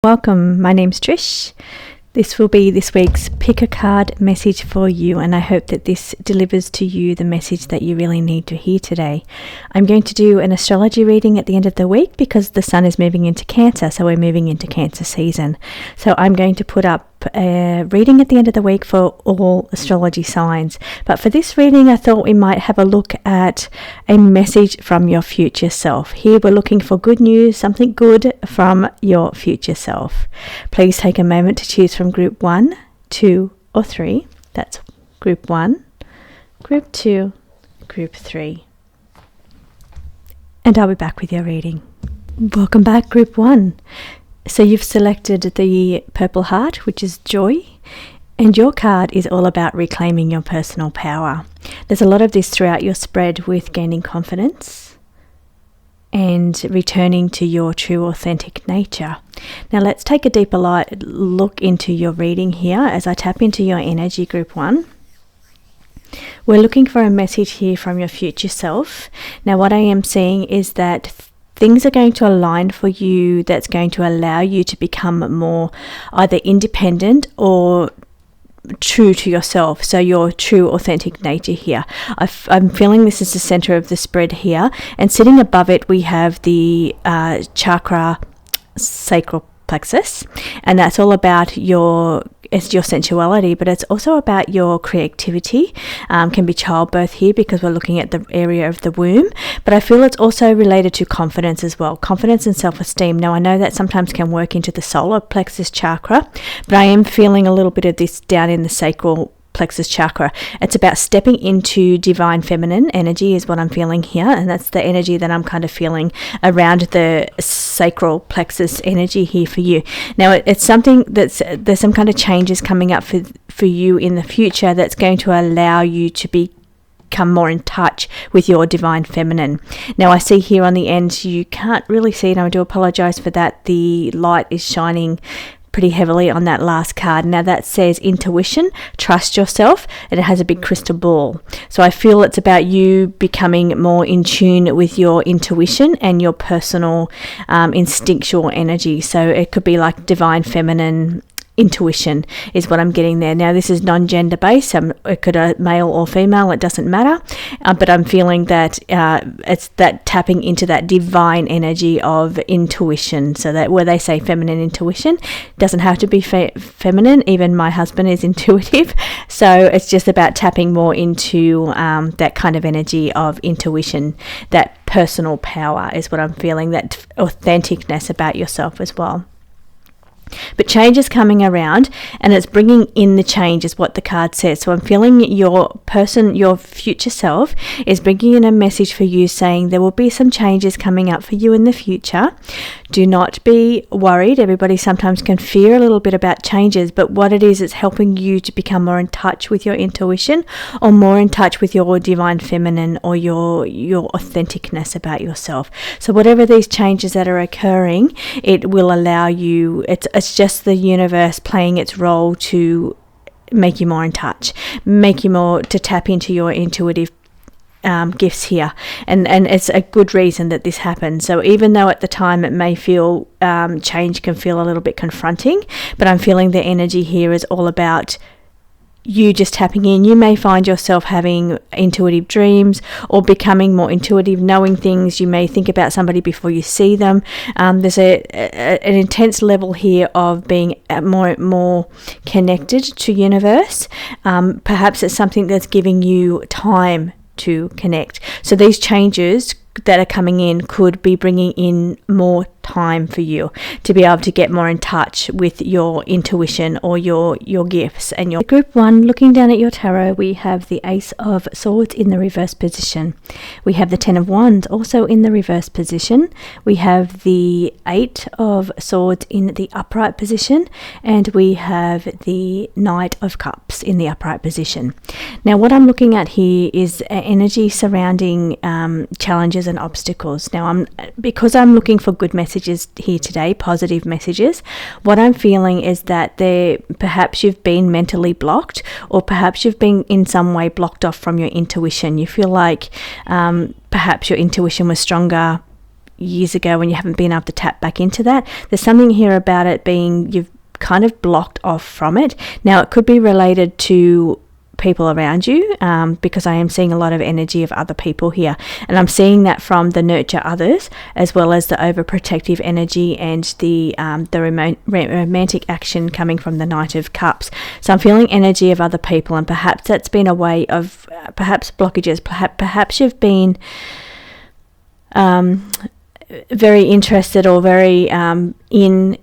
Welcome, my name's Trish. This will be this week's pick a card message for you, and I hope that this delivers to you the message that you really need to hear today. I'm going to do an astrology reading at the end of the week because the sun is moving into Cancer, so we're moving into Cancer season. So I'm going to put up a reading at the end of the week for all astrology signs. But for this reading, I thought we might have a look at a message from your future self. Here we're looking for good news, something good from your future self. Please take a moment to choose from group 1, 2, or 3. That's group 1, group 2, group 3. And I'll be back with your reading. Welcome back, group 1. So you've selected the purple heart, which is joy, and your card is all about reclaiming your personal power. There's a lot of this throughout your spread with gaining confidence and returning to your true authentic nature. Now let's take a deeper look into your reading here as I tap into your energy, group 1. We're looking for a message here from your future self. Now what I am seeing is that things are going to align for you that's going to allow you to become more either independent or true to yourself, so your true authentic nature here. I'm feeling this is the center of the spread here, and sitting above it we have the chakra sacral plexus, and that's all about your sensuality, but it's also about your creativity. Can be childbirth here because we're looking at the area of the womb, but I feel it's also related to confidence as well, confidence and self-esteem. Now I know that sometimes can work into the solar plexus chakra, but I am feeling a little bit of this down in the sacral plexus chakra. It's about stepping into divine feminine energy is what I'm feeling here, and that's the energy that I'm kind of feeling around the sacral plexus energy here for you. Now it's something there's some kind of changes coming up for you in the future that's going to allow you to become more in touch with your divine feminine. Now I see here on the end, you can't really see it, I do apologize for that, the light is shining pretty heavily on that last card. Now that says intuition, trust yourself, and it has a big crystal ball. So I feel it's about you becoming more in tune with your intuition and your personal instinctual energy. So it could be like divine feminine intuition is what I'm getting there. Now this is non-gender based, it could be male or female, it doesn't matter, but I'm feeling that it's that tapping into that divine energy of intuition. So that where they say feminine intuition, doesn't have to be feminine, even my husband is intuitive, so it's just about tapping more into that kind of energy of intuition. That personal power is what I'm feeling, that authenticness about yourself as well. But change is coming around, and it's bringing in the change is what the card says. So I'm feeling your future self is bringing in a message for you saying there will be some changes coming up for you in the future. Do not be worried. Everybody sometimes can fear a little bit about changes, but what it is, it's helping you to become more in touch with your intuition, or more in touch with your divine feminine, or your authenticness about yourself. So whatever these changes that are occurring, it will allow you, it's just the universe playing its role to make you more in touch, make you more to tap into your intuitive gifts here, and it's a good reason that this happens. So even though at the time it may feel change can feel a little bit confronting, but I'm feeling the energy here is all about you just tapping in. You may find yourself having intuitive dreams or becoming more intuitive, knowing things. You may think about somebody before you see them. There's an intense level here of being more connected to universe. Perhaps it's something that's giving you time to connect. So these changes that are coming in could be bringing in more time for you to be able to get more in touch with your intuition or your gifts. And your group 1, looking down at your tarot, we have the Ace of Swords in the reverse position. We have the 10 of Wands also in the reverse position. We have the 8 of Swords in the upright position, and we have the Knight of Cups in the upright position. Now what I'm looking at here is energy surrounding challenges and obstacles. Now because I'm looking for good messages here today, positive messages, what I'm feeling is that perhaps you've been mentally blocked, or perhaps you've been in some way blocked off from your intuition. You feel like perhaps your intuition was stronger years ago when you haven't been able to tap back into that. There's something here about it being you've kind of blocked off from it. Now, it could be related to people around you, because I am seeing a lot of energy of other people here, and I'm seeing that from the nurture others as well as the overprotective energy and the romantic action coming from the Knight of Cups. So I'm feeling energy of other people, and perhaps that's been a way of perhaps blockages. Perhaps you've been very interested or very in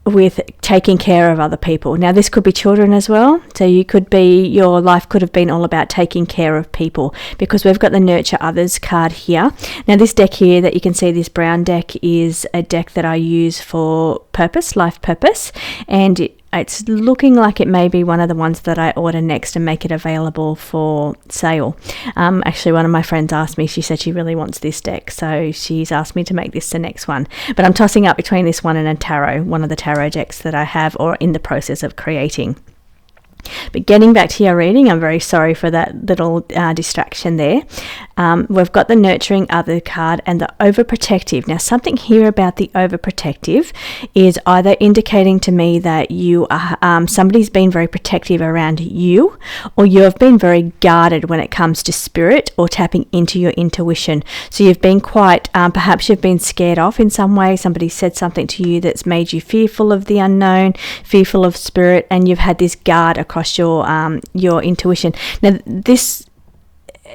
with taking care of other people. Now, this could be children as well. So your life could have been all about taking care of people, because we've got the Nurture Others card here. Now, this deck here that you can see, this brown deck, is a deck that I use for purpose, life purpose, and it's looking like it may be one of the ones that I order next and make it available for sale. Actually, one of my friends asked me, she said she really wants this deck, so she's asked me to make this the next one. But I'm tossing up between this one and a tarot, one of the tarot decks that I have or in the process of creating. But getting back to your reading, I'm very sorry for that little distraction there. We've got the Nurturing Other card and the Overprotective. Now, something here about the Overprotective is either indicating to me that you are somebody's been very protective around you, or you have been very guarded when it comes to spirit or tapping into your intuition. So you've been quite, perhaps you've been scared off in some way. Somebody said something to you that's made you fearful of the unknown, fearful of spirit, and you've had this guard across your intuition. Now,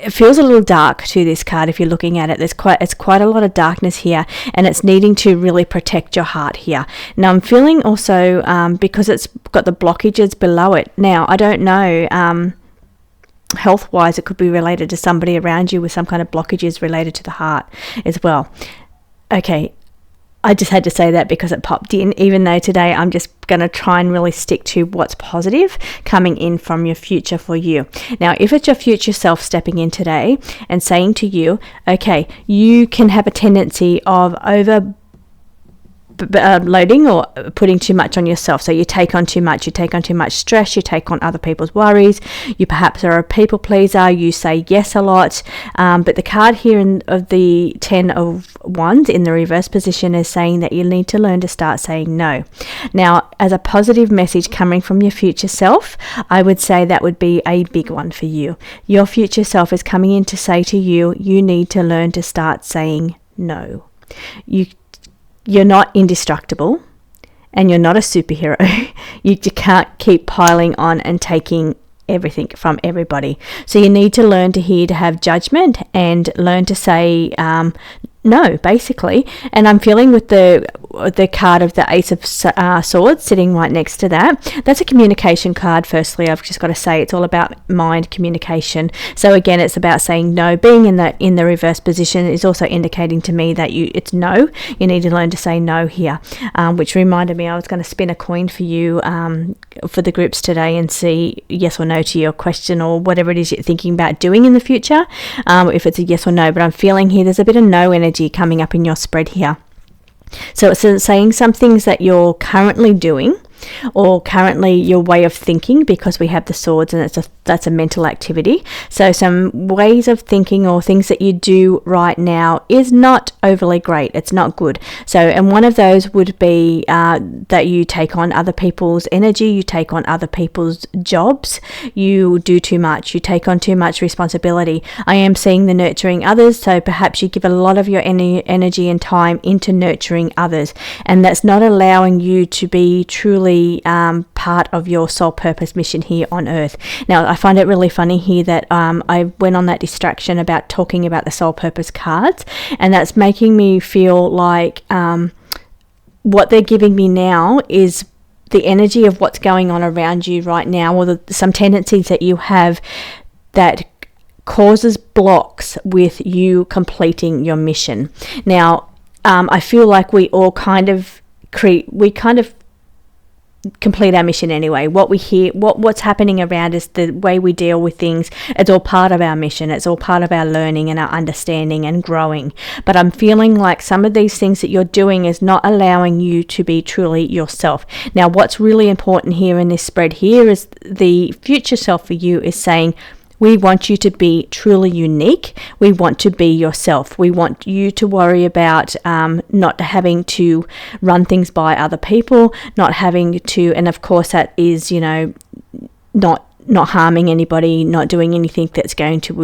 it feels a little dark to this card if you're looking at it. It's quite a lot of darkness here, and it's needing to really protect your heart here. Now, I'm feeling also because it's got the blockages below it. Now, I don't know, health-wise, it could be related to somebody around you with some kind of blockages related to the heart as well. Okay, I just had to say that because it popped in, even though today I'm just going to try and really stick to what's positive coming in from your future for you. Now, if it's your future self stepping in today and saying to you, okay, you can have a tendency of loading or putting too much on yourself. So you take on too much stress, you take on other people's worries, you perhaps are a people pleaser, you say yes a lot, but the card here of the 10 of Wands in the reverse position is saying that you need to learn to start saying no. Now, as a positive message coming from your future self, I would say that would be a big one for you. Your future self is coming in to say to you, you need to learn to start saying no. You're not indestructible, and you're not a superhero. You can't keep piling on and taking everything from everybody. So you need to learn to have judgment and learn to say no, basically. And I'm feeling with the card of the Ace of Swords sitting right next to that, that's a communication card. Firstly, I've just got to say it's all about mind communication. So again, it's about saying no. Being in the reverse position is also indicating to me that it's no. You need to learn to say no here, which reminded me I was going to spin a coin for you for the groups today and see yes or no to your question or whatever it is you're thinking about doing in the future, if it's a yes or no. But I'm feeling here there's a bit of no energy coming up in your spread here. So it's saying some things that you're currently doing or currently your way of thinking, because we have the swords and that's a mental activity. So some ways of thinking or things that you do right now is not overly great. It's not good. So, and one of those would be that you take on other people's energy, you take on other people's jobs, you do too much, you take on too much responsibility. I am seeing the nurturing others, so perhaps you give a lot of your energy and time into nurturing others, and that's not allowing you to be truly part of your soul purpose mission here on earth. Now, I find it really funny here that I went on that distraction about talking about the soul purpose cards, and that's making me feel like what they're giving me now is the energy of what's going on around you right now, or some tendencies that you have that causes blocks with you completing your mission. Now, I feel like we all kind of complete our mission anyway. What we hear, what's happening around us, the way we deal with things, it's all part of our mission. It's all part of our learning and our understanding and growing. But I'm feeling like some of these things that you're doing is not allowing you to be truly yourself. Now, what's really important here in this spread here is the future self for you is saying, We want you to be truly unique. We want to be yourself. We want you to worry about not having to run things by other people, not having to, and of course that is, not harming anybody, not doing anything that's going to,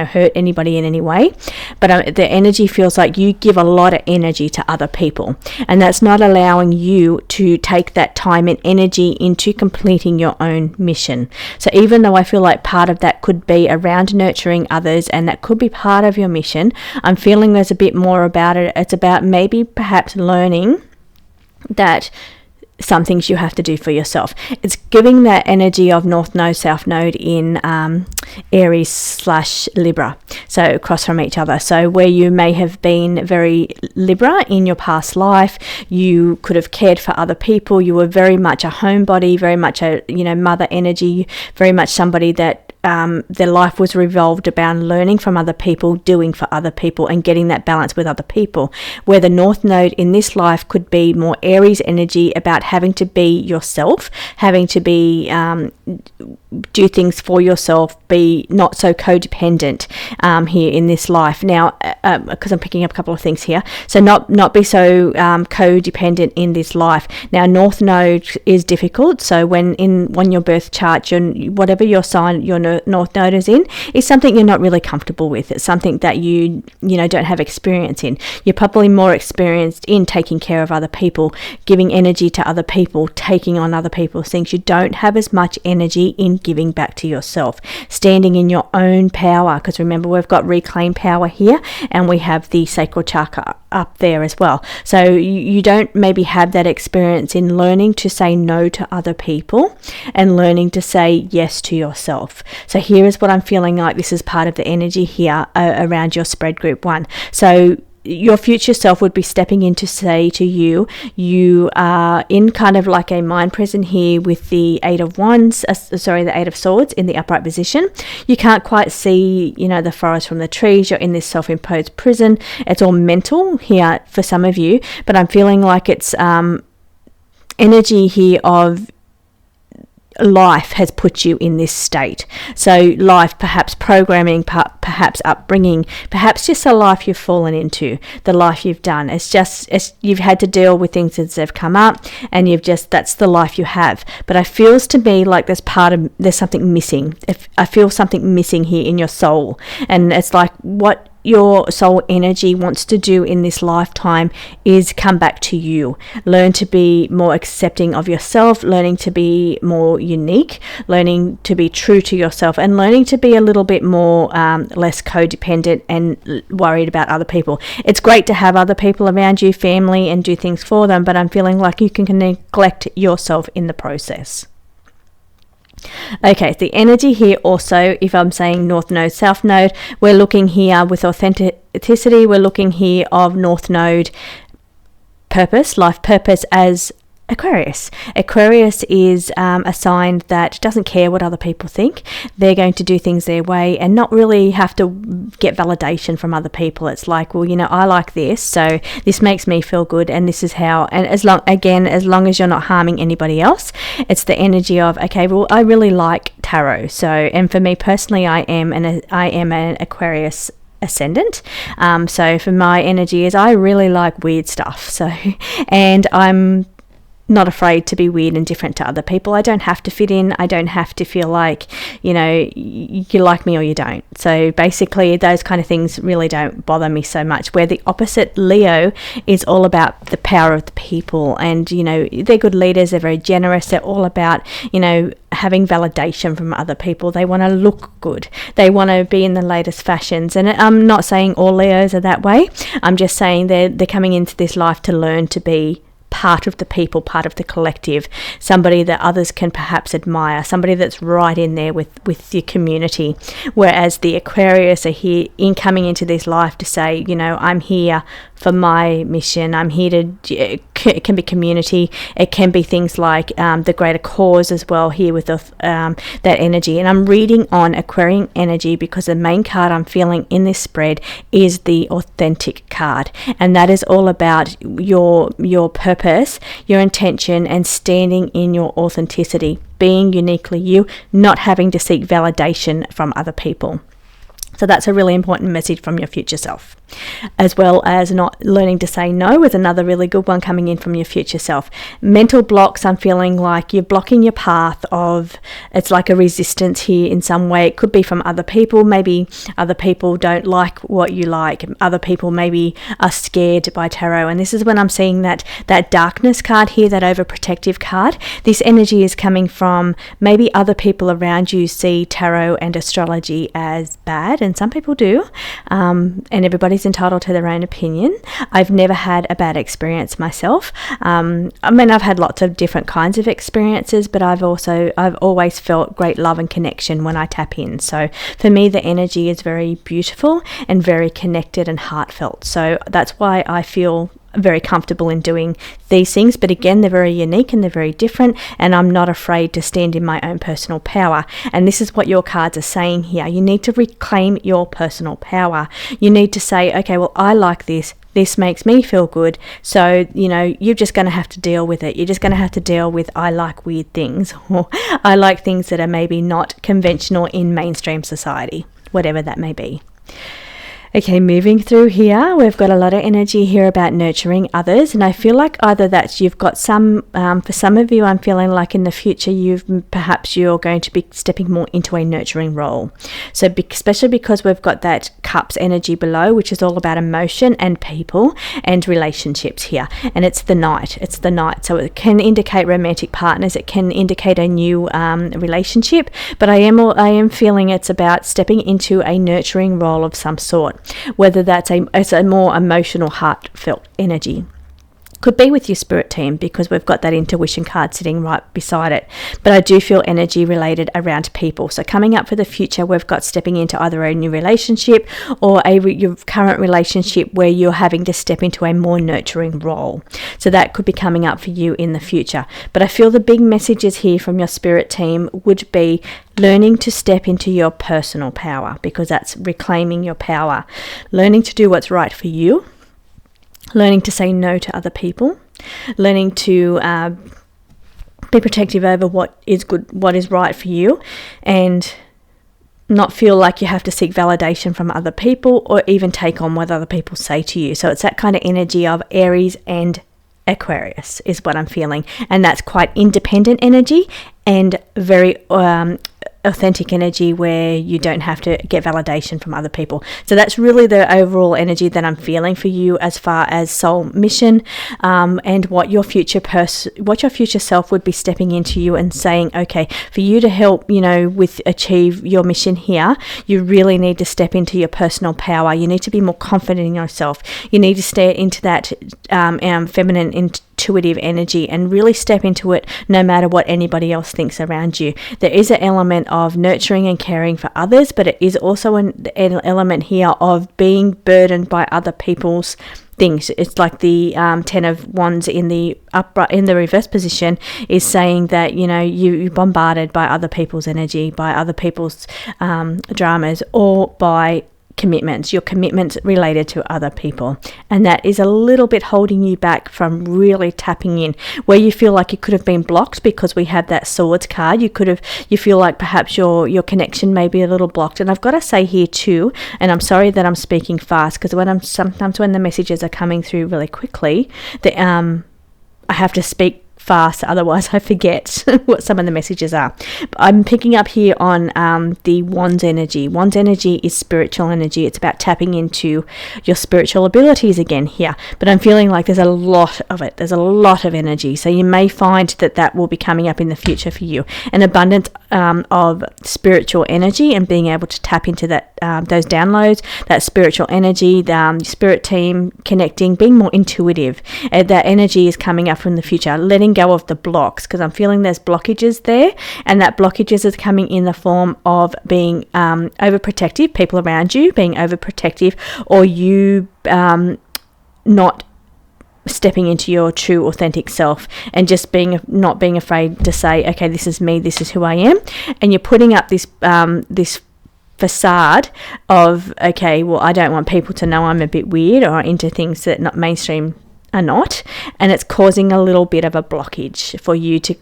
hurt anybody in any way. But the energy feels like you give a lot of energy to other people, and that's not allowing you to take that time and energy into completing your own mission. So even though I feel like part of that could be around nurturing others, and that could be part of your mission, I'm feeling there's a bit more about it. It's about maybe perhaps learning that some things you have to do for yourself. It's giving that energy of North Node, South Node in Aries/Libra, so across from each other. So where you may have been very Libra in your past life, you could have cared for other people. You were very much a homebody, very much a mother energy, very much somebody that their life was revolved around learning from other people, doing for other people, and getting that balance with other people. Where the North Node in this life could be more Aries energy, about having to be yourself, having to be do things for yourself, be not so codependent here in this life. Now, because I'm picking up a couple of things here, so not be so codependent in this life. Now, North Node is difficult. So when on your birth chart, whatever your sign your North Node is in, is something you're not really comfortable with. It's something that you don't have experience in. You're probably more experienced in taking care of other people, giving energy to other people, taking on other people's things. You don't have as much energy in giving back to yourself, standing in your own power, because remember, we've got reclaim power here, and we have the sacral chakra up there as well. So you don't maybe have that experience in learning to say no to other people and learning to say yes to yourself. So here is what I'm feeling like this is part of the energy here around your spread group 1. So your future self would be stepping in to say to you, you are in kind of like a mind present here with the the 8 of Swords in the upright position. You can't quite see, the forest from the trees. You're in this self-imposed prison. It's all mental here for some of you, but I'm feeling like it's energy here of life has put you in this state. So life, perhaps programming, perhaps upbringing, perhaps just a life you've fallen into, the life you've done. You've had to deal with things as they've come up, and that's the life you have. But it feels to me like there's something missing. I feel something missing here in your soul, and it's like what your soul energy wants to do in this lifetime is come back to you. Learn to be more accepting of yourself, learning to be more unique, learning to be true to yourself, and learning to be a little bit more less codependent and worried about other people. It's great to have other people around you, family, and do things for them, but I'm feeling like you can neglect yourself in the process. Okay, the energy here also, if I'm saying North Node, South Node, we're looking here with authenticity. We're looking here of North Node purpose, life purpose as Aquarius. Aquarius is a sign that doesn't care what other people think. They're going to do things their way and not really have to get validation from other people. It's like, well, I like this, so this makes me feel good, and this is how. And as long as you're not harming anybody else, it's the energy of, okay, well, I really like tarot. So, and for me personally, I am an Aquarius ascendant. So for my energy is I really like weird stuff. So, and I'm not afraid to be weird and different to other people. I don't have to fit in. I don't have to feel like, you like me or you don't. So basically those kind of things really don't bother me so much. Where the opposite, Leo, is all about the power of the people, and they're good leaders, they're very generous, they're all about having validation from other people. They want to look good, they want to be in the latest fashions. And I'm not saying all Leos are that way. I'm just saying they're coming into this life to learn to be part of the people, part of the collective, somebody that others can perhaps admire, somebody that's right in there with your community. Whereas the Aquarius are here coming into this life to say, I'm here for my mission. I'm here to, it can be community, it can be things like the greater cause as well here with that energy. And I'm reading on Aquarian energy because the main card I'm feeling in this spread is the authentic card, and that is all about your purpose, your intention, and standing in your authenticity. being uniquely you, not having to seek validation from other people. So that's a really important message from your future self. As well as not learning to say no is another really good one coming in from your future self. Mental blocks, I'm feeling like you're blocking your path of, it's like a resistance here in some way. It could be from other people. Maybe other people don't like what you like. Other people maybe are scared by tarot. And this is when I'm seeing that darkness card here, that overprotective card. This energy is coming from maybe other people around you see tarot and astrology as bad, and some people do. And everybody's entitled to their own opinion. I've never had a bad experience myself. I've had lots of different kinds of experiences, but I've always felt great love and connection when I tap in. So for me, the energy is very beautiful and very connected and heartfelt. So that's why I feel very comfortable in doing these things. But again, they're very unique and they're very different, and I'm not afraid to stand in my own personal power. And this is what your cards are saying here. You need to reclaim your personal power. You need to say, okay, well, I like this. This makes me feel good. So, you're just going to have to deal with it. You're just going to have to deal with, I like weird things, or I like things that are maybe not conventional in mainstream society, whatever that may be. Okay, moving through here, we've got a lot of energy here about nurturing others, and I feel like either that you've got some, for some of you, I'm feeling like in the future you're going to be stepping more into a nurturing role. So especially because we've got that cups energy below, which is all about emotion and people and relationships here, and it's the Knight. So it can indicate romantic partners, it can indicate a new relationship, but I am feeling it's about stepping into a nurturing role of some sort. Whether that's a more emotional, heartfelt energy. Could be with your spirit team, because we've got that intuition card sitting right beside it. But I do feel energy related around people. So coming up for the future, we've got stepping into either a new relationship or your current relationship where you're having to step into a more nurturing role. So that could be coming up for you in the future. But I feel the big messages here from your spirit team would be learning to step into your personal power, because that's reclaiming your power. Learning to do what's right for you. Learning to say no to other people, learning to be protective over what is good, what is right for you, and not feel like you have to seek validation from other people or even take on what other people say to you. So it's that kind of energy of Aries and Aquarius is what I'm feeling, and that's quite independent energy and very authentic energy where you don't have to get validation from other people. So that's really the overall energy that I'm feeling for you as far as soul mission, and what your future self would be stepping into you and saying, okay, for you to help, with achieve your mission here, you really need to step into your personal power. You need to be more confident in yourself. You need to stay into that feminine intuitive energy and really step into it no matter what anybody else thinks around you. There is an element of nurturing and caring for others, but it is also an element here of being burdened by other people's things. It's like the 10 of Wands in the reverse position is saying that you're bombarded by other people's energy, by other people's dramas, or by your commitments related to other people, and that is a little bit holding you back from really tapping in, where you feel like you could have been blocked because we have that Swords card. You feel like perhaps your connection may be a little blocked. And I've got to say here too, and I'm sorry that I'm speaking fast, because sometimes when the messages are coming through really quickly, I have to speak fast, otherwise I forget what some of the messages are. But I'm picking up here on the Wands energy. Wands energy is spiritual energy. It's about tapping into your spiritual abilities again here, but I'm feeling like there's a lot of it. There's a lot of energy, so you may find that will be coming up in the future for you, an abundance of spiritual energy, and being able to tap into that those downloads, that spiritual energy, the spirit team connecting, being more intuitive. That energy is coming up from the future, letting go of the blocks, because I'm feeling there's blockages there, and that blockages is coming in the form of being overprotective, people around you being overprotective, or you not stepping into your true authentic self, and just not being afraid to say, okay, this is me, this is who I am. And you're putting up this facade of, okay, well, I don't want people to know I'm a bit weird or into things that not mainstream are not, and it's causing a little bit of a blockage for you to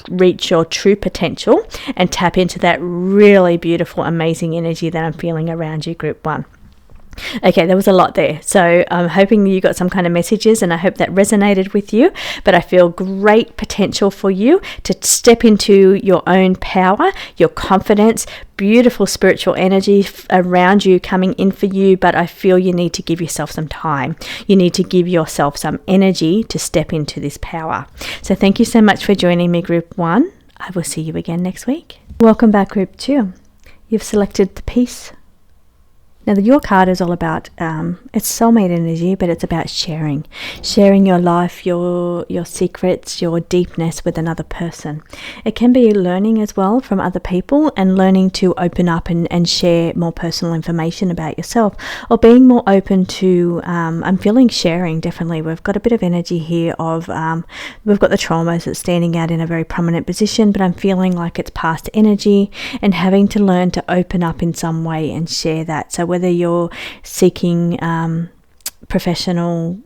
reach your true potential and tap into that really beautiful, amazing energy that I'm feeling around you, Group 1. Okay, there was a lot there. So I'm hoping you got some kind of messages, and I hope that resonated with you. But I feel great potential for you to step into your own power, your confidence, beautiful spiritual energy around you coming in for you. But I feel you need to give yourself some time. You need to give yourself some energy to step into this power. So thank you so much for joining me, Group 1. I will see you again next week. Welcome back, Group 2. You've selected the Peace. Now, your card is all about, it's soulmate energy, but it's about sharing your life, your secrets, your deepness with another person. It can be learning as well from other people, and learning to open up and share more personal information about yourself, or being more open to, I'm feeling sharing, definitely. We've got a bit of energy here of, we've got the traumas that's standing out in a very prominent position, but I'm feeling like it's past energy and having to learn to open up in some way and share that. So whether you're seeking professional,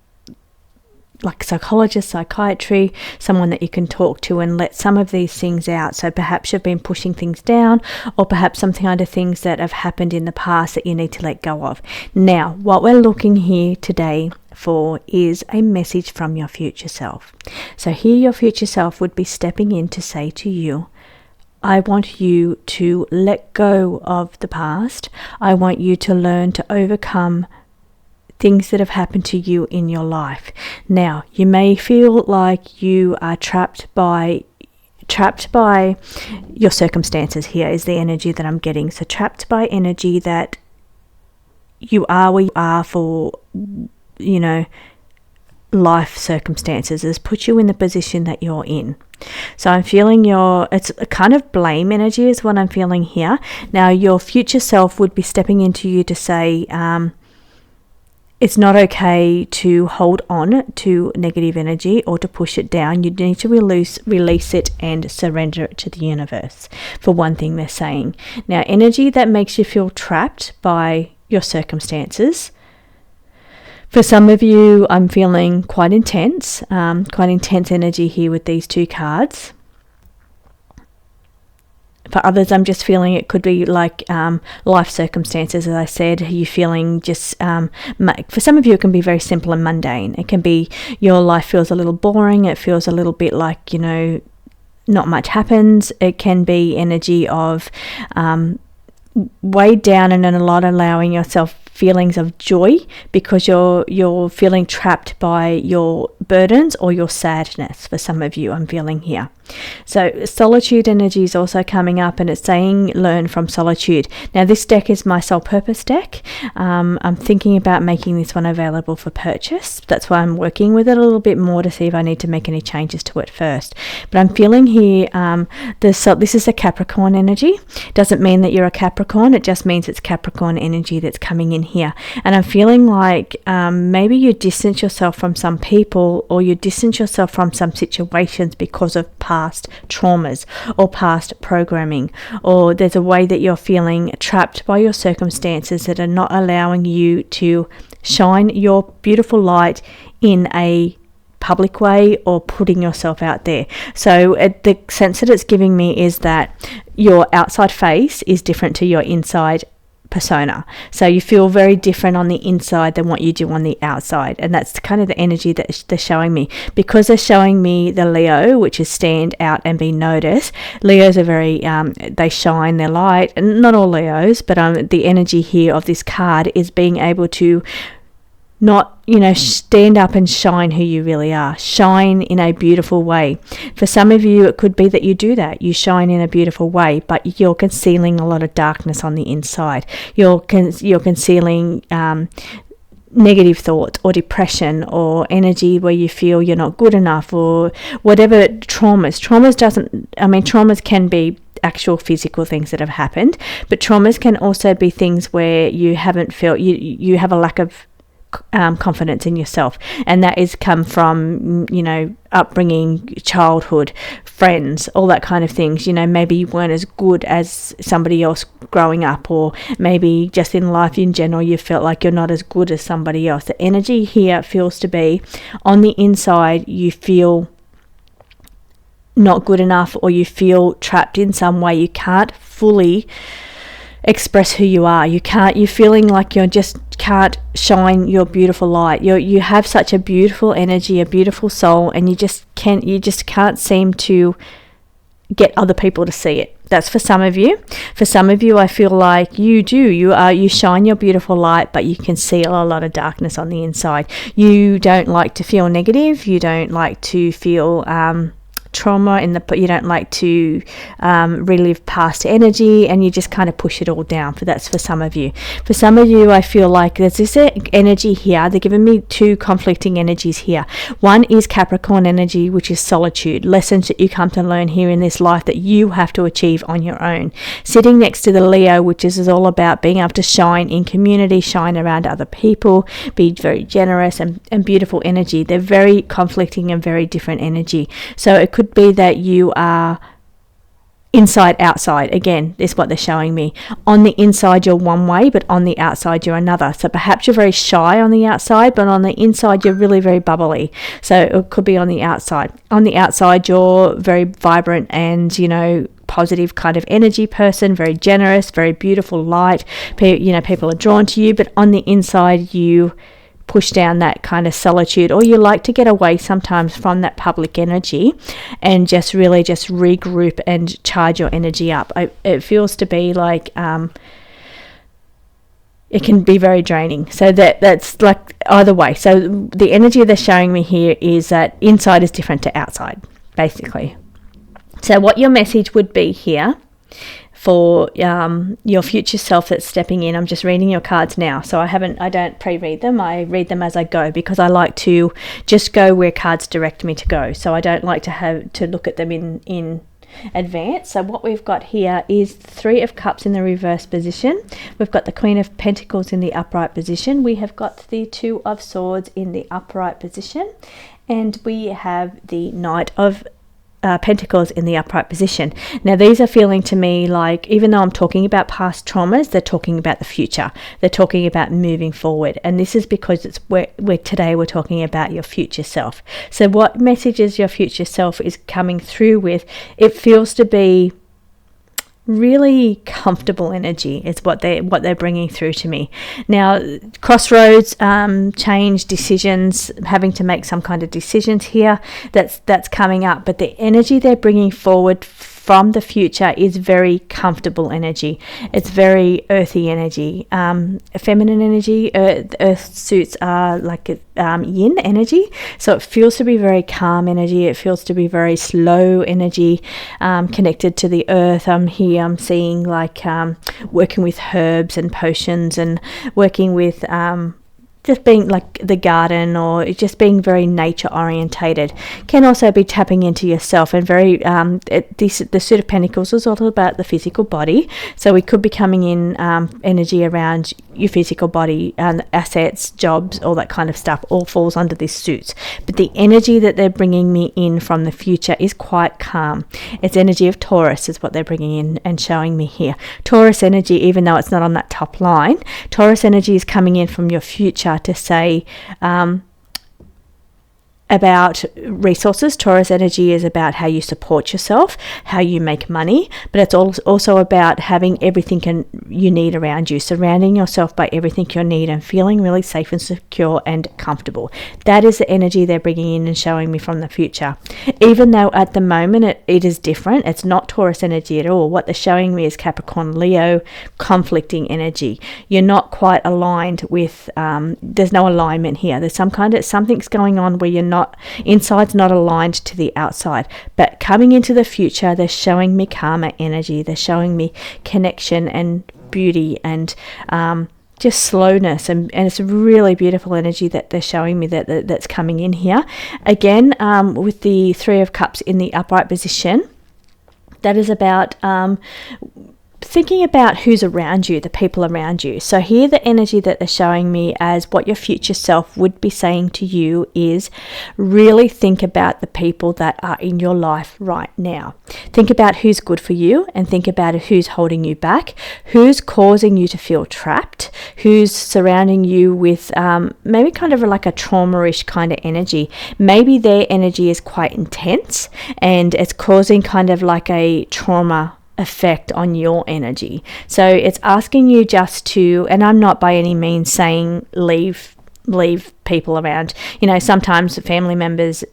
like psychologist, psychiatry, someone that you can talk to and let some of these things out. So perhaps you've been pushing things down, or perhaps some kind of things that have happened in the past that you need to let go of. Now, what we're looking here today for is a message from your future self. So here your future self would be stepping in to say to you, I want you to let go of the past. I want you to learn to overcome things that have happened to you in your life. Now, you may feel like you are trapped by your circumstances. Here is the energy that I'm getting. So trapped by energy that you are where you are for, life circumstances has put you in the position that you're in. So I'm feeling it's a kind of blame energy is what I'm feeling here. Now your future self would be stepping into you to say, it's not okay to hold on to negative energy or to push it down. You need to release it and surrender it to the universe, for one thing they're saying. Now, energy that makes you feel trapped by your circumstances. For some of you, I'm feeling quite intense energy here with these two cards. For others, I'm just feeling it could be like life circumstances, as I said. You feeling just, for some of you, it can be very simple and mundane. It can be your life feels a little boring. It feels a little bit like, not much happens. It can be energy of weighed down and a lot allowing yourself feelings of joy because you're feeling trapped by your burdens or your sadness. For some of you, I'm feeling here. So solitude energy is also coming up, and it's saying learn from solitude. Now this deck is my soul purpose deck. I'm thinking about making this one available for purchase. That's why I'm working with it a little bit more to see if I need to make any changes to it first. But I'm feeling here, this is a Capricorn energy. Doesn't mean that you're a Capricorn. It just means it's Capricorn energy that's coming in here. And I'm feeling like maybe you distance yourself from some people, or you distance yourself from some situations because of past traumas or past programming, or there's a way that you're feeling trapped by your circumstances that are not allowing you to shine your beautiful light in a public way or putting yourself out there. So the sense that it's giving me is that your outside face is different to your inside persona. So you feel very different on the inside than what you do on the outside, and that's kind of the energy that they're showing me. Because they're showing me the Leo, which is stand out and be noticed. Leos are very they shine their light, and not all Leos, but the energy here of this card is being able to not, stand up and shine who you really are. Shine in a beautiful way. For some of you, it could be that you do that. You shine in a beautiful way, but you're concealing a lot of darkness on the inside. You're concealing negative thoughts or depression or energy where you feel you're not good enough, or whatever traumas. Traumas can be actual physical things that have happened, but traumas can also be things where you haven't felt, you have a lack of confidence in yourself, and that is come from upbringing, childhood, friends, all that kind of things. Maybe you weren't as good as somebody else growing up, or maybe just in life in general you felt like you're not as good as somebody else. The energy here feels to be on the inside you feel not good enough, or you feel trapped in some way. You can't fully express who you are. You're feeling like you just can't shine your beautiful light. You have such a beautiful energy, a beautiful soul, and you just can't seem to get other people to see it. That's for some of you. For some of you, I feel like you shine your beautiful light, but you can see a lot of darkness on the inside. You don't like to feel negative. You don't like to feel trauma you don't like to relive past energy, and you just kind of push it all down. That's for some of you. For some of you, I feel like there's this energy here. They're giving me two conflicting energies here. One is Capricorn energy, which is solitude, lessons that you come to learn here in this life that you have to achieve on your own. Sitting next to the Leo, which is all about being able to shine in community, shine around other people, be very generous and beautiful energy. They're very conflicting and very different energy. So it could be that you are inside outside. Again, is what they're showing me. On the inside you're one way, but on the outside you're another. So perhaps you're very shy on the outside, but on the inside you're really very bubbly. So it could be on the outside. On the outside you're very vibrant and positive kind of energy person, very generous, very beautiful light. People are drawn to you, but on the inside you push down that kind of solitude, or you like to get away sometimes from that public energy and just regroup and charge your energy up. It feels to be like it can be very draining. So that's like either way. So the energy they're showing me here is that inside is different to outside, basically. So what your message would be here for your future self that's stepping in. I'm just reading your cards now, so I don't pre-read them. I read them as I go because I like to just go where cards direct me to go. So I don't like to have to look at them in advance. So what we've got here is Three of Cups in the reverse position. We've got the Queen of Pentacles in the upright position. We have got the Two of Swords in the upright position, and we have the Knight of Pentacles in the upright position. Now these are feeling to me like, even though I'm talking about past traumas, they're talking about the future. They're talking about moving forward, and this is because it's where today we're talking about your future self. So what messages your future self is coming through with, it feels to be really comfortable energy is what they're bringing through to me. Now, crossroads, change, decisions, having to make some kind of decisions here, that's coming up, but the energy they're bringing forward from the future is very comfortable energy. It's very earthy energy, feminine energy. Earth suits are like yin energy, so it feels to be very calm energy. It feels to be very slow energy, connected to the earth. I'm seeing like working with herbs and potions, and working with just being like the garden, or just being very nature orientated. Can also be tapping into yourself, and very the Suit of Pentacles is all about the physical body, so we could be coming in energy around your physical body and assets, jobs, all that kind of stuff all falls under this suit. But the energy that they're bringing me in from the future is quite calm. It's energy of Taurus is what they're bringing in and showing me here. Taurus energy, even though it's not on that top line, Taurus energy is coming in from your future to say about resources. Taurus energy is about how you support yourself, how you make money, but it's also about having everything you need around you, surrounding yourself by everything you need, and feeling really safe and secure and comfortable. That is the energy they're bringing in and showing me from the future. Even though at the moment it is different, it's not Taurus energy at all. What they're showing me is Capricorn, Leo, conflicting energy. You're not quite aligned with, there's no alignment here. There's something's going on where you're not, inside's not aligned to the outside. But coming into the future, they're showing me calmer energy. They're showing me connection and beauty and just slowness, and it's really beautiful energy that they're showing me that's coming in here. Again, with the Three of Cups in the upright position, that is about thinking about who's around you, the people around you. So here the energy that they're showing me as what your future self would be saying to you is really think about the people that are in your life right now. Think about who's good for you and think about who's holding you back, who's causing you to feel trapped, who's surrounding you with maybe kind of like a trauma-ish kind of energy. Maybe their energy is quite intense and it's causing kind of like a trauma effect on your energy. So it's asking you just to, and I'm not by any means saying leave people around. You know, sometimes family members,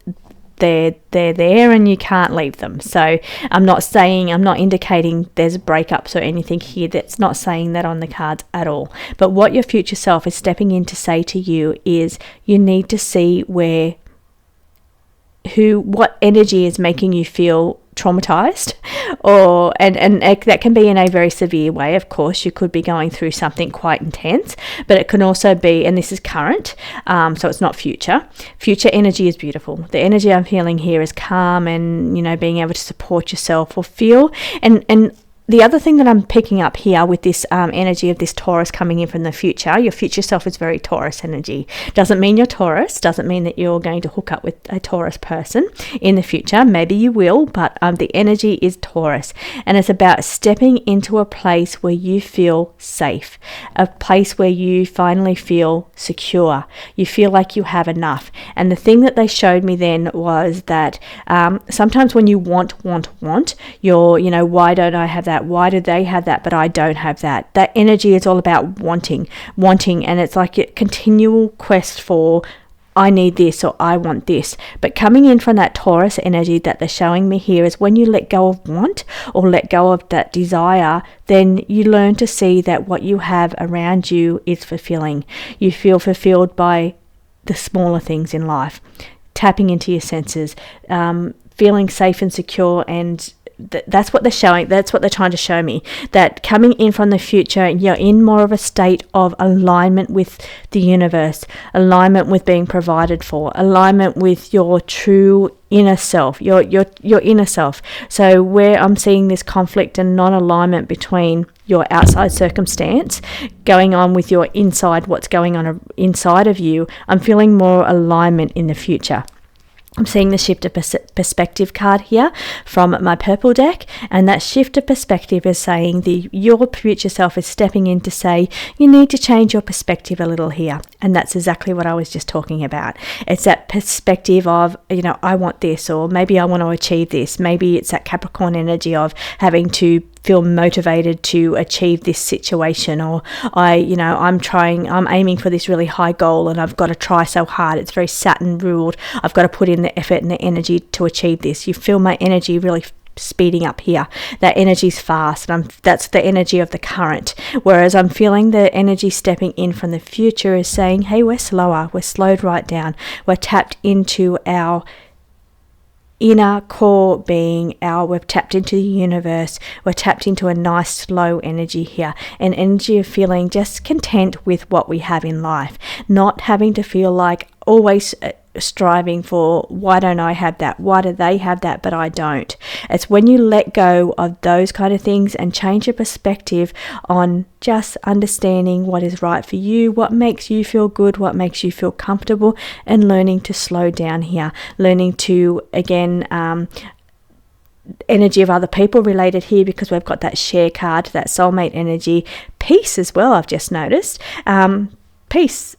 they're there and you can't leave them. So I'm not indicating there's breakups or anything here. That's not saying that on the cards at all. But what your future self is stepping in to say to you is you need to see what energy is making you feel traumatized, and that can be in a very severe way. Of course, you could be going through something quite intense, but it can also be, and this is current, so it's not future. Future energy is beautiful. The energy I'm feeling here is calm and, you know, being able to support yourself or feel, and the other thing that I'm picking up here with this energy of this Taurus coming in from the future, your future self is very Taurus energy. Doesn't mean you're Taurus, doesn't mean that you're going to hook up with a Taurus person in the future. Maybe you will, but the energy is Taurus. And it's about stepping into a place where you feel safe, a place where you finally feel secure. You feel like you have enough. And the thing that they showed me then was that sometimes when you want, you're, you know, why don't I have that? Why do they have that but I don't have that? That energy is all about wanting, and it's like a continual quest for I need this or I want this. But coming in from that Taurus energy that they're showing me here is when you let go of want or let go of that desire, then you learn to see that what you have around you is fulfilling. You feel fulfilled by the smaller things in life, tapping into your senses, feeling safe and secure, and that's what they're showing. That's what they're trying to show me, that coming in from the future, you're in more of a state of alignment with the universe, alignment with being provided for, alignment with your true inner self, your inner self. So where I'm seeing this conflict and non-alignment between your outside circumstance going on with your inside, what's going on inside of you, I'm feeling more alignment in the future. I'm seeing the shift of perspective card here from my purple deck, and that shift of perspective is saying your future self is stepping in to say you need to change your perspective a little here, and that's exactly what I was just talking about. It's that perspective of, you know, I want this, or maybe I want to achieve this. Maybe it's that Capricorn energy of having to feel motivated to achieve this situation, or I'm aiming for this really high goal and I've got to try so hard. It's very Saturn ruled. I've got to put in the effort and the energy to achieve this. You feel my energy really speeding up here. That energy's fast, and that's the energy of the current. Whereas I'm feeling the energy stepping in from the future is saying, hey, we're slower. We're slowed right down. We're tapped into our inner core being, we've tapped into the universe, we're tapped into a nice slow energy here, an energy of feeling just content with what we have in life, not having to feel like always striving for why don't I have that, why do they have that but I don't. It's when you let go of those kind of things and change your perspective on just understanding what is right for you, what makes you feel good, what makes you feel comfortable, and learning to slow down here, learning to again energy of other people related here, because we've got that share card, that soulmate energy, peace as well. I've just noticed peace.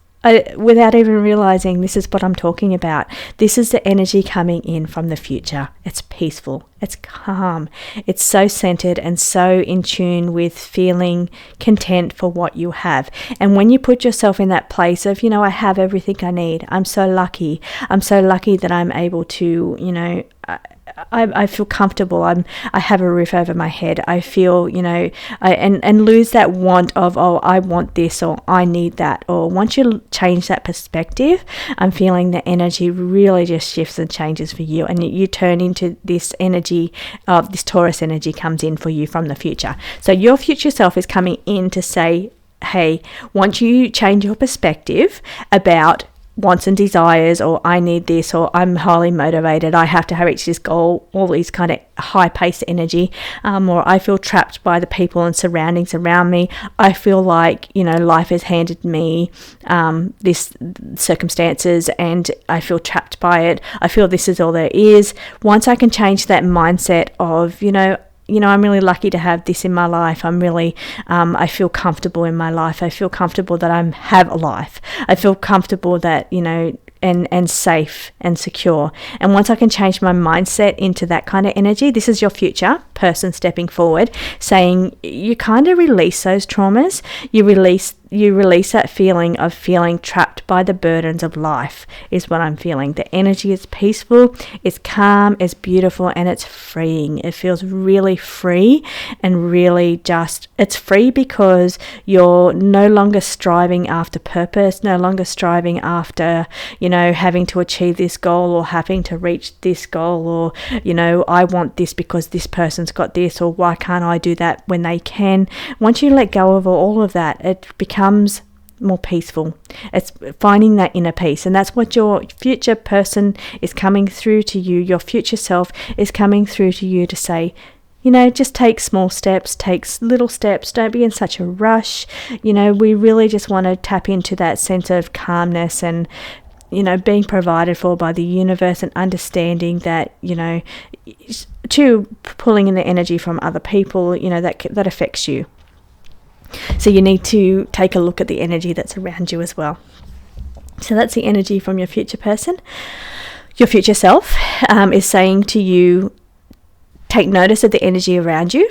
Without even realizing, this is what I'm talking about. This is the energy coming in from the future. It's peaceful, it's calm, it's so centered and so in tune with feeling content for what you have. And when you put yourself in that place of, you know, I have everything I need, I'm so lucky that I'm able to, you know, I feel comfortable. I have a roof over my head. I feel, you know, and lose that want of, oh, I want this or I need that. Or once you change that perspective, I'm feeling the energy really just shifts and changes for you, and you turn into this energy of this Taurus energy comes in for you from the future. So your future self is coming in to say, hey, once you change your perspective about wants and desires, or I need this, or I'm highly motivated, I have to reach this goal, all these kind of high-paced energy, or I feel trapped by the people and surroundings around me. I feel like, life has handed me this circumstances and I feel trapped by it. I feel this is all there is. Once I can change that mindset of, I'm really lucky to have this in my life. I feel comfortable in my life. I feel comfortable that I have a life. I feel comfortable that, and safe and secure. And once I can change my mindset into that kind of energy, this is your future person stepping forward, saying you kind of release those traumas. You release that feeling of feeling trapped by the burdens of life is what I'm feeling. The energy is peaceful, it's calm, it's beautiful, and it's freeing. It feels really free and really it's free because you're no longer striving after purpose, no longer striving after, having to achieve this goal or having to reach this goal, or, I want this because this person's got this, or why can't I do that when they can. Once you let go of all of that, it becomes more peaceful. It's finding that inner peace, and that's what your future person is coming through to you. Your future self is coming through to you to say, just take small steps, take little steps. Don't be in such a rush. We really just want to tap into that sense of calmness and, being provided for by the universe, and understanding that, to pulling in the energy from other people, that affects you. So you need to take a look at the energy that's around you as well. So that's the energy from your future person. Your future self is saying to you, take notice of the energy around you,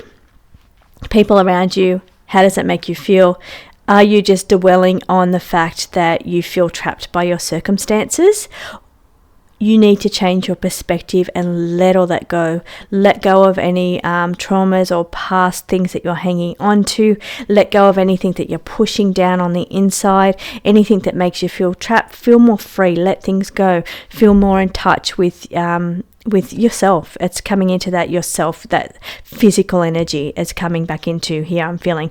people around you. How does it make you feel? Are you just dwelling on the fact that you feel trapped by your circumstances? You need to change your perspective and let all that go. Let go of any traumas or past things that you're hanging on to. Let go of anything that you're pushing down on the inside, anything that makes you feel trapped. Feel more free. Let things go. Feel more in touch with yourself. It's coming into that yourself, that physical energy is coming back into here. I'm feeling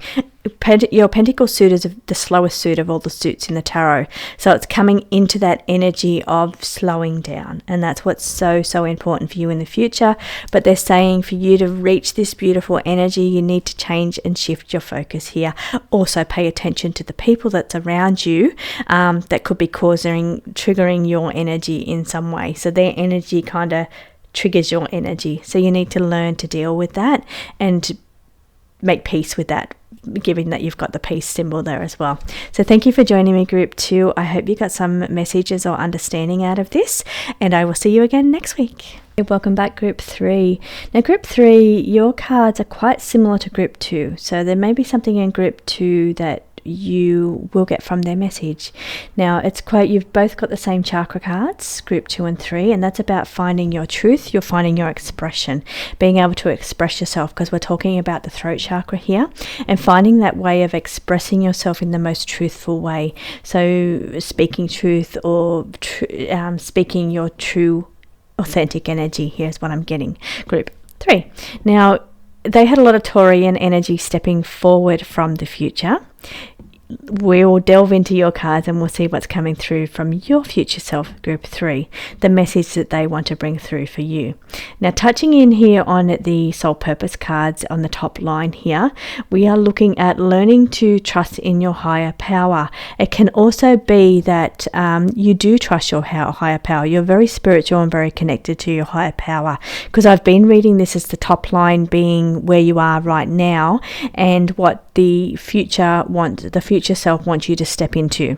your pentacle suit is the slowest suit of all the suits in the tarot. So it's coming into that energy of slowing down. And that's what's so, so important for you in the future. But they're saying for you to reach this beautiful energy, you need to change and shift your focus here. Also pay attention to the people that's around you that could be triggering your energy in some way. So their energy kind of triggers your energy. So you need to learn to deal with that and make peace with that, given that you've got the peace symbol there as well. So thank you for joining me, group 2. I hope you got some messages or understanding out of this, and I will see you again next week. Welcome back, group 3. Now, group 3, your cards are quite similar to group 2. So there may be something in group 2 that you will get from their message. Now, you've both got the same chakra cards, group 2 and 3, and that's about finding your truth. You're finding your expression, being able to express yourself, because we're talking about the throat chakra here, and finding that way of expressing yourself in the most truthful way. So speaking truth, or speaking your true authentic energy. Here's what I'm getting, group 3. Now, they had a lot of Taurian energy stepping forward from the future. We will delve into your cards and we'll see what's coming through from your future self, group 3, the message that they want to bring through for you. Now, touching in here on the soul purpose cards on the top line here, we are looking at learning to trust in your higher power. It can also be that you do trust your higher power. You're very spiritual and very connected to your higher power, because I've been reading this as the top line being where you are right now and what the future self wants you to step into.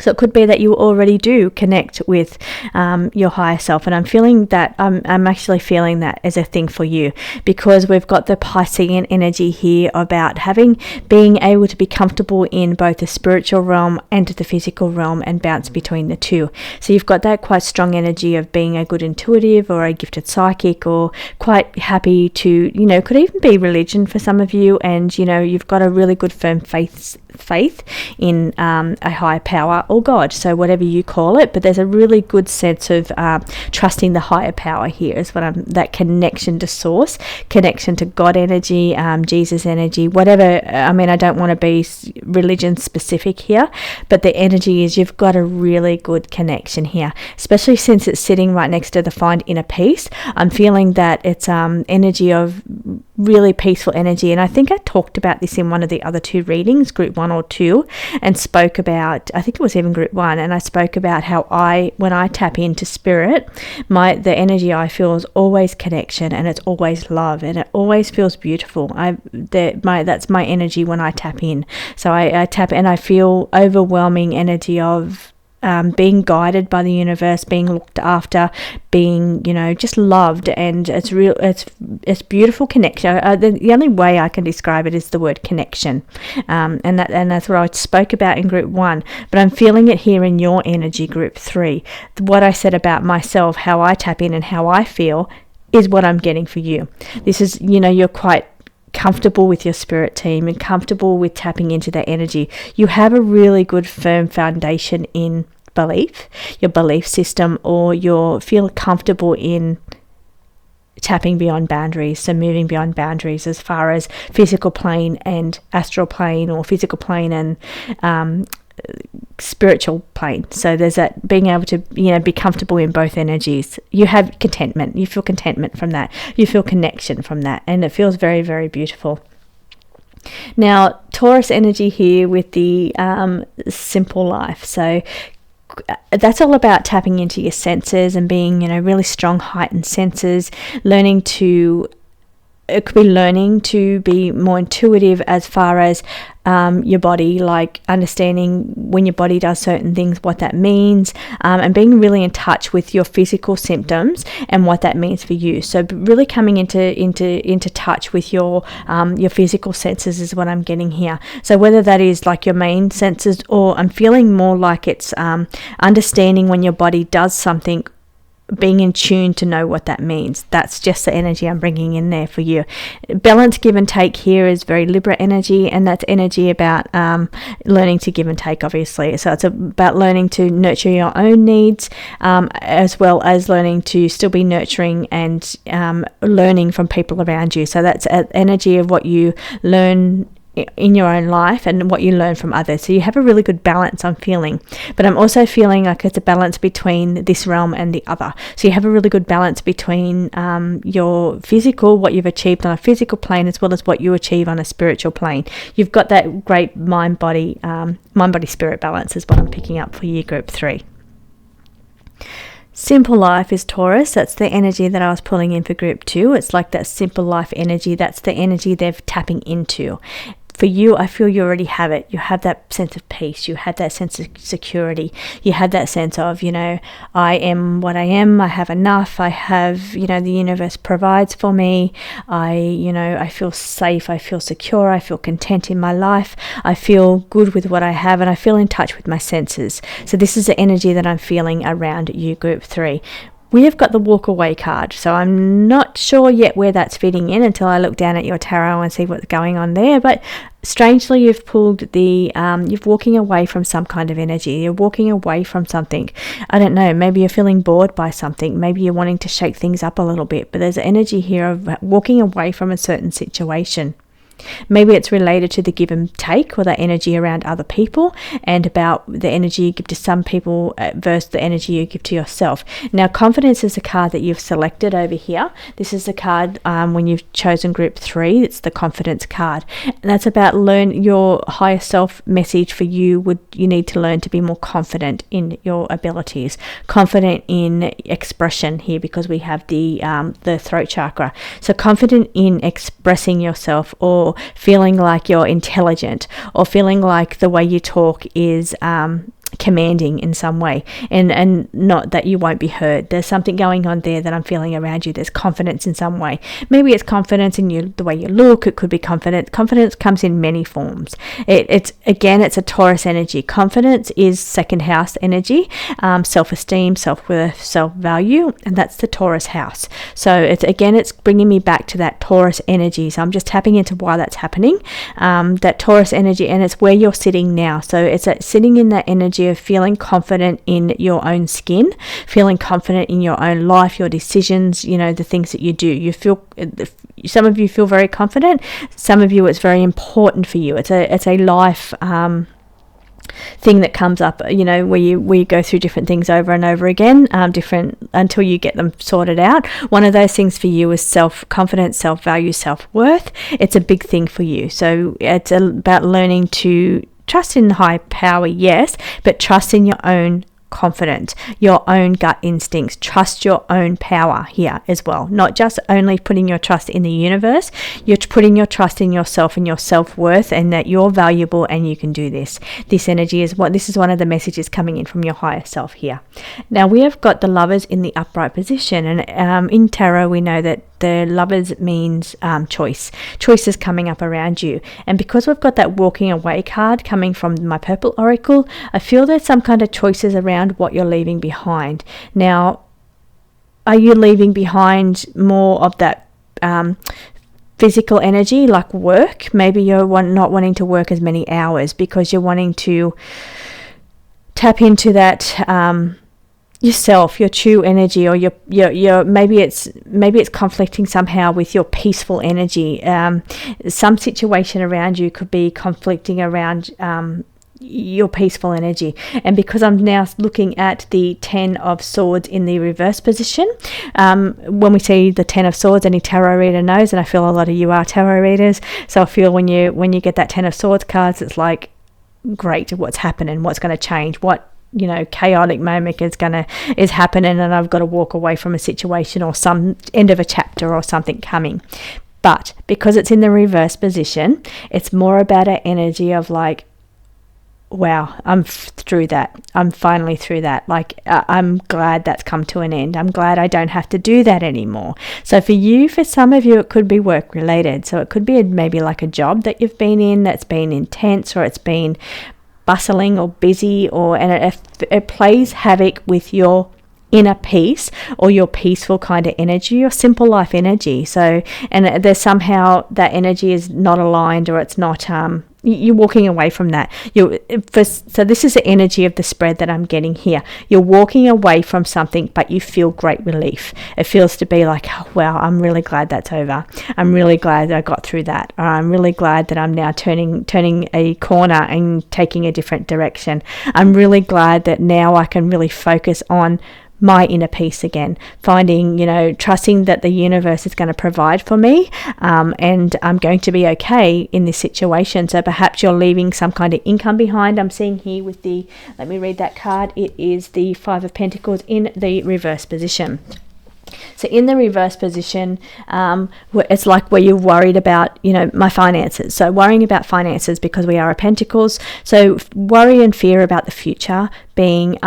So it could be that you already do connect with your higher self, and I'm feeling that I'm actually feeling that as a thing for you, because we've got the Piscean energy here about being able to be comfortable in both the spiritual realm and the physical realm and bounce between the two. So you've got that quite strong energy of being a good intuitive or a gifted psychic, or quite happy to, could even be religion for some of you, and you've got a really good firm faith in a higher power power, or God, so whatever you call it. But there's a really good sense of trusting the higher power here is what that connection to source, connection to God energy, Jesus energy, whatever. I mean, I don't want to be religion specific here, but the energy is you've got a really good connection here, especially since it's sitting right next to the find inner peace. I'm feeling that it's energy of really peaceful energy, and I think I talked about this in one of the other two readings, group 1 or 2, and spoke about, I think it was even group 1, and I spoke about how when I tap into spirit, the energy I feel is always connection, and it's always love, and it always feels beautiful. That's my energy when I tap in. So I tap, and I feel overwhelming energy of being guided by the universe, being looked after, being, just loved, and it's beautiful connection. The only way I can describe it is the word connection, and that's what I spoke about in group 1. But I'm feeling it here in your energy, group 3. What I said about myself, how I tap in and how I feel, is what I'm getting for you. This is, you're quite comfortable with your spirit team and comfortable with tapping into that energy. You have a really good firm foundation in belief, your belief system, or you feel comfortable in tapping beyond boundaries, so moving beyond boundaries as far as physical plane and astral plane, or physical plane and spiritual plane. So there's that being able to be comfortable in both energies. You have contentment, you feel contentment from that, you feel connection from that, and it feels very, very beautiful. Now, Taurus energy here with the simple life. So that's all about tapping into your senses and being, really strong, heightened senses, it could be learning to be more intuitive as far as your body, like understanding when your body does certain things, what that means, and being really in touch with your physical symptoms and what that means for you. So really coming into touch with your physical senses is what I'm getting here. So whether that is like your main senses, or I'm feeling more like it's understanding when your body does something, being in tune to know what that means. That's just the energy I'm bringing in there for you. Balance, give and take here is very Libra energy, and that's energy about learning to give and take, obviously. So it's about learning to nurture your own needs, as well as learning to still be nurturing and learning from people around you. So that's energy of what you learn in your own life and what you learn from others. So you have a really good balance, I'm feeling. But I'm also feeling like it's a balance between this realm and the other. So you have a really good balance between your physical, what you've achieved on a physical plane, as well as what you achieve on a spiritual plane. You've got that great mind-body spirit balance is what I'm picking up for you, group 3. Simple life is Taurus. That's the energy that I was pulling in for group 2. It's like that simple life energy. That's the energy they're tapping into. For you, I feel you already have it. You have that sense of peace. You have that sense of security. You have that sense of, I am what I am. I have enough. I have, the universe provides for me. I feel safe. I feel secure. I feel content in my life. I feel good with what I have, and I feel in touch with my senses. So this is the energy that I'm feeling around you, group 3. We have got the walk away card, so I'm not sure yet where that's fitting in until I look down at your tarot and see what's going on there. But strangely, you've pulled you're walking away from some kind of energy. You're walking away from something. I don't know, maybe you're feeling bored by something. Maybe you're wanting to shake things up a little bit. But there's an energy here of walking away from a certain situation. Maybe it's related to the give and take, or that energy around other people, and about the energy you give to some people versus the energy you give to yourself. Now, confidence is a card that you've selected over here. This is the card when you've chosen group 3. It's the confidence card, and that's about your higher self message for you. You need to learn to be more confident in your abilities, confident in expression here, because we have the throat chakra. So confident in expressing yourself, or feeling like you're intelligent, or feeling like the way you talk is commanding in some way, and not that you won't be heard. There's something going on there that I'm feeling around you. There's confidence in some way. Maybe it's confidence in you, the way you look. It could be confidence. Confidence comes in many forms. It's a Taurus energy. Confidence is second house energy, self-esteem, self-worth, self-value, and that's the Taurus house. So it's bringing me back to that Taurus energy. So I'm just tapping into why that's happening, that Taurus energy, and it's where you're sitting now. So it's sitting in that energy energy of feeling confident in your own skin, feeling confident in your own life, your decisions, you know, the things that you do. You feel, some of you feel very confident. Some of you, it's very important for you. It's a life thing that comes up, you know, where you go through different things over and over again, different, until you get them sorted out. One of those things for you is self-confidence, self-value, self-worth. It's a big thing for you. So it's about learning to trust in high power, yes, but trust in your own confidence, your own gut instincts. Trust your own power here as well. Not just only putting your trust in the universe, you're putting your trust in yourself and your self-worth, and that you're valuable and you can do this. This energy is this is one of the messages coming in from your higher self here. Now we have got the Lovers in the upright position, and in tarot we know that the Lovers means choice. Choice is coming up around you. And because we've got that walking away card coming from my purple oracle, I feel there's some kind of choices around what you're leaving behind. Now, are you leaving behind more of that physical energy, like work? Maybe you're not wanting to work as many hours because you're wanting to tap into that yourself, your true energy, or your maybe it's conflicting somehow with your peaceful energy. Some situation around you could be conflicting around your peaceful energy. And because I'm now looking at the 10 of Swords in the reverse position, when we see the 10 of Swords, any tarot reader knows, and I feel a lot of you are tarot readers, so I feel when you get that 10 of Swords cards, it's like, great, what's happening, what's going to change, what, you know, chaotic moment is happening, and I've got to walk away from a situation or some end of a chapter or something coming. But because it's in the reverse position, it's more about an energy of like, wow, I'm through that. I'm finally through that. Like, I'm glad that's come to an end. I'm glad I don't have to do that anymore. So for some of you, it could be work related. So it could be maybe like a job that you've been in that's been intense, or it's been bustling or busy, and it plays havoc with your inner peace or your peaceful kind of energy, your simple life energy. So, and there's somehow that energy is not aligned, or it's not, you're walking away from that. So this is the energy of the spread that I'm getting here. You're walking away from something, but you feel great relief. It feels to be like, oh, wow, I'm really glad that's over. I'm really glad that I got through that. Or I'm really glad that I'm now turning a corner and taking a different direction. I'm really glad that now I can really focus on my inner peace again, finding, you know, trusting that the universe is going to provide for me, and I'm going to be okay in this situation. So perhaps you're leaving some kind of income behind. I'm seeing here with let me read that card. It is the 5 of Pentacles in the reverse position. So in the reverse position, it's like where you're worried about, you know, my finances. So worrying about finances, because we are a Pentacles. So worry and fear about the future, being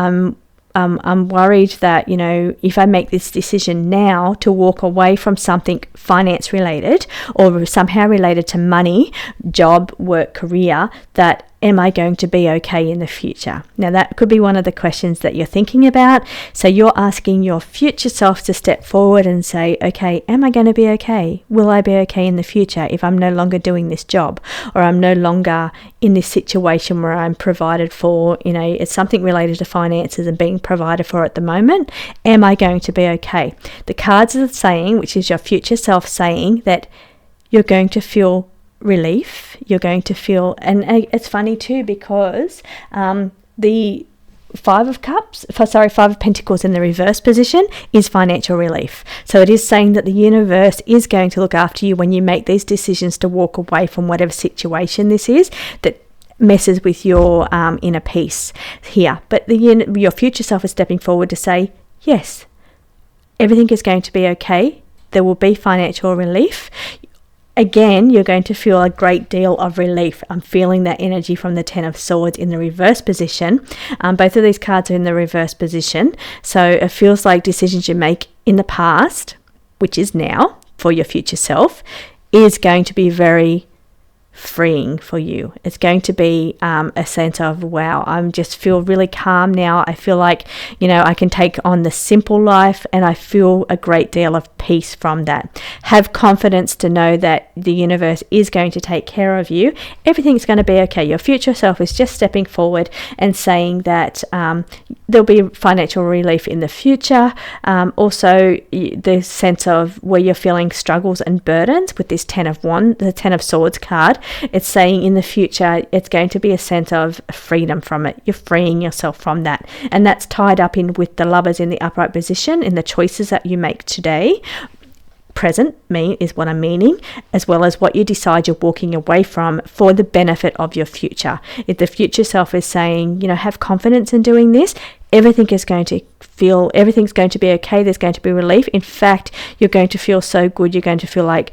I'm worried that, you know, if I make this decision now to walk away from something finance related or somehow related to money, job, work, career, that am I going to be okay in the future? Now that could be one of the questions that you're thinking about. So you're asking your future self to step forward and say, okay, am I going to be okay? Will I be okay in the future if I'm no longer doing this job, or I'm no longer in this situation where I'm provided for, you know, it's something related to finances and being provided for at the moment. Am I going to be okay? The cards are saying, which is your future self saying, that you're going to feel relief, you're going to feel, and it's funny too, because the 5 of Pentacles in the reverse position is financial relief. So it is saying that the universe is going to look after you when you make these decisions to walk away from whatever situation this is that messes with your inner peace here. But your future self is stepping forward to say, yes, everything is going to be okay. There will be financial relief. Again, you're going to feel a great deal of relief. I'm feeling that energy from the 10 of Swords in the reverse position. Both of these cards are in the reverse position. So it feels like decisions you make in the past, which is now for your future self, is going to be very freeing for you. It's going to be a sense of, wow, I just feel really calm now. I feel like, I can take on the simple life, and I feel a great deal of peace from that. Have confidence to know that the universe is going to take care of you. Everything's going to be okay. Your future self is just stepping forward and saying that there'll be financial relief in the future. Also, the sense of where you're feeling struggles and burdens with this the 10 of Swords card. It's saying in the future, it's going to be a sense of freedom from it. You're freeing yourself from that. And that's tied up in with the Lovers in the upright position, in the choices that you make today. Present is what I'm meaning, as well as what you decide you're walking away from for the benefit of your future. If the future self is saying, have confidence in doing this, everything's going to be okay. There's going to be relief. In fact, you're going to feel so good. You're going to feel like,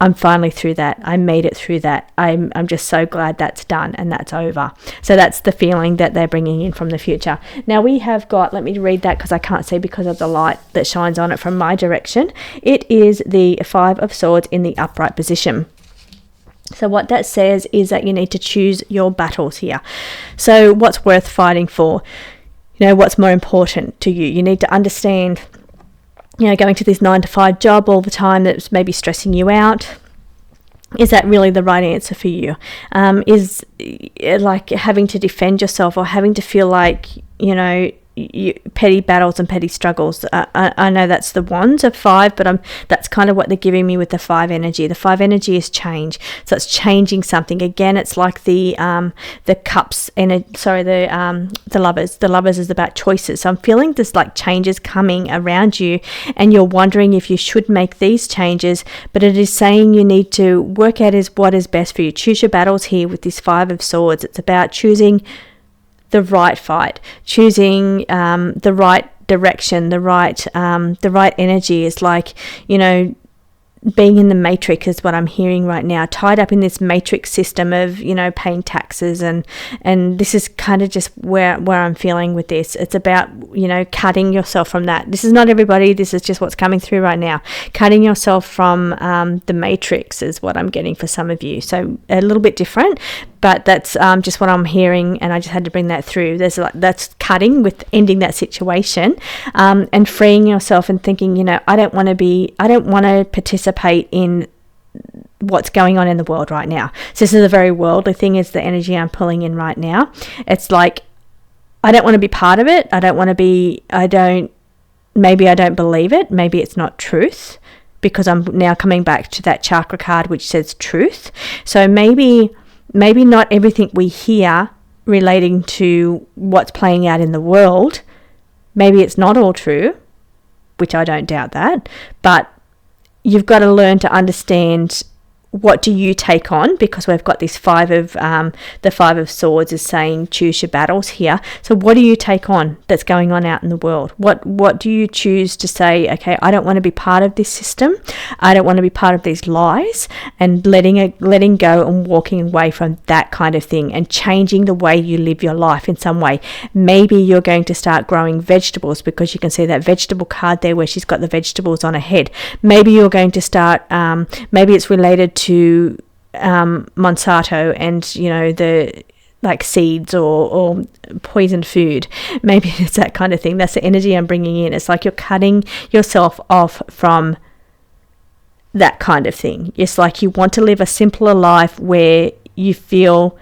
I'm finally through that. I made it through that. I'm just so glad that's done and that's over. So that's the feeling that they're bringing in from the future. Now we have got, let me read that because I can't see because of the light that shines on it from my direction. It is the 5 of Swords in the upright position. So what that says is that you need to choose your battles here. So what's worth fighting for? What's more important to you? You need to understand, going to this 9-to-5 job all the time that's maybe stressing you out. Is that really the right answer for you? Is like having to defend yourself or having to feel like, petty battles and petty struggles. I know that's the Wands of 5, but that's kind of what they're giving me with the 5 energy. The 5 energy is change, so it's changing something. Again, it's like the cups and the Lovers. The Lovers is about choices. So I'm feeling this like changes coming around you, and you're wondering if you should make these changes. But it is saying you need to work out what is best for you. Choose your battles here with this 5 of Swords. It's about choosing the right fight, choosing the right direction, the right energy. Is like, being in the matrix is what I'm hearing right now, tied up in this matrix system of, paying taxes. And this is kind of just where I'm feeling with this. It's about, cutting yourself from that. This is not everybody. This is just what's coming through right now. Cutting yourself from the matrix is what I'm getting for some of you. So a little bit different, but that's just what I'm hearing, and I just had to bring that through. That's cutting with ending that situation, and freeing yourself and thinking, I don't want to participate in what's going on in the world right now. So this is a very worldly thing, is the energy I'm pulling in right now. It's like, I don't want to be part of it. Maybe I don't believe it. Maybe it's not truth, because I'm now coming back to that chakra card, which says truth. So maybe not everything we hear relating to what's playing out in the world, maybe it's not all true, which I don't doubt that, but you've got to learn to understand, what do you take on? Because we've got this the 5 of Swords is saying choose your battles here. So what do you take on that's going on out in the world? What do you choose to say, okay, I don't want to be part of this system. I don't want to be part of these lies, and letting go and walking away from that kind of thing, and changing the way you live your life in some way. Maybe you're going to start growing vegetables, because you can see that vegetable card there where she's got the vegetables on her head. Maybe you're going to start, maybe it's related to Monsanto and the like seeds or poisoned food. Maybe it's that kind of thing. That's the energy I'm bringing in. It's like you're cutting yourself off from that kind of thing. It's like you want to live a simpler life where you feel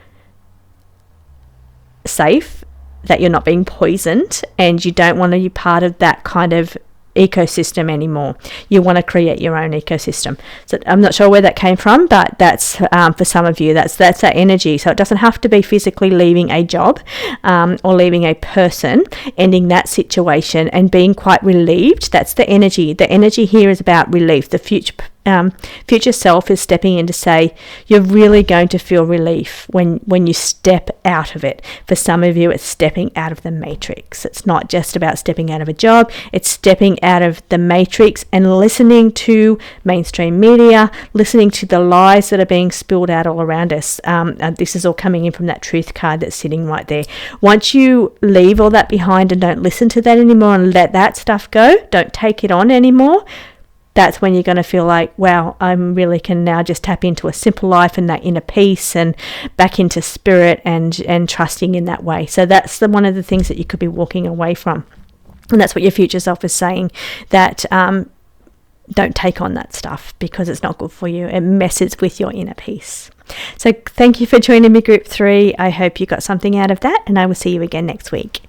safe, that you're not being poisoned, and you don't want to be part of that kind of ecosystem anymore. You want to create your own ecosystem. So I'm not sure where that came from, but that's for some of you, that's that energy. So it doesn't have to be physically leaving a job or leaving a person, ending that situation and being quite relieved. That's the energy. The energy here is about relief. The future self is stepping in to say, you're really going to feel relief when you step out of it. For some of you, it's stepping out of the matrix. It's not just about stepping out of a job. It's stepping out of the matrix and listening to mainstream media, listening to the lies that are being spilled out all around us. And this is all coming in from that truth card that's sitting right there. Once you leave all that behind and don't listen to that anymore and let that stuff go, don't take it on anymore, that's when you're going to feel like, wow, I really can now just tap into a simple life and that inner peace and back into spirit and trusting in that way. So that's one of the things that you could be walking away from. And that's what your future self is saying, that don't take on that stuff because it's not good for you. It messes with your inner peace. So thank you for joining me, Group 3. I hope you got something out of that, and I will see you again next week.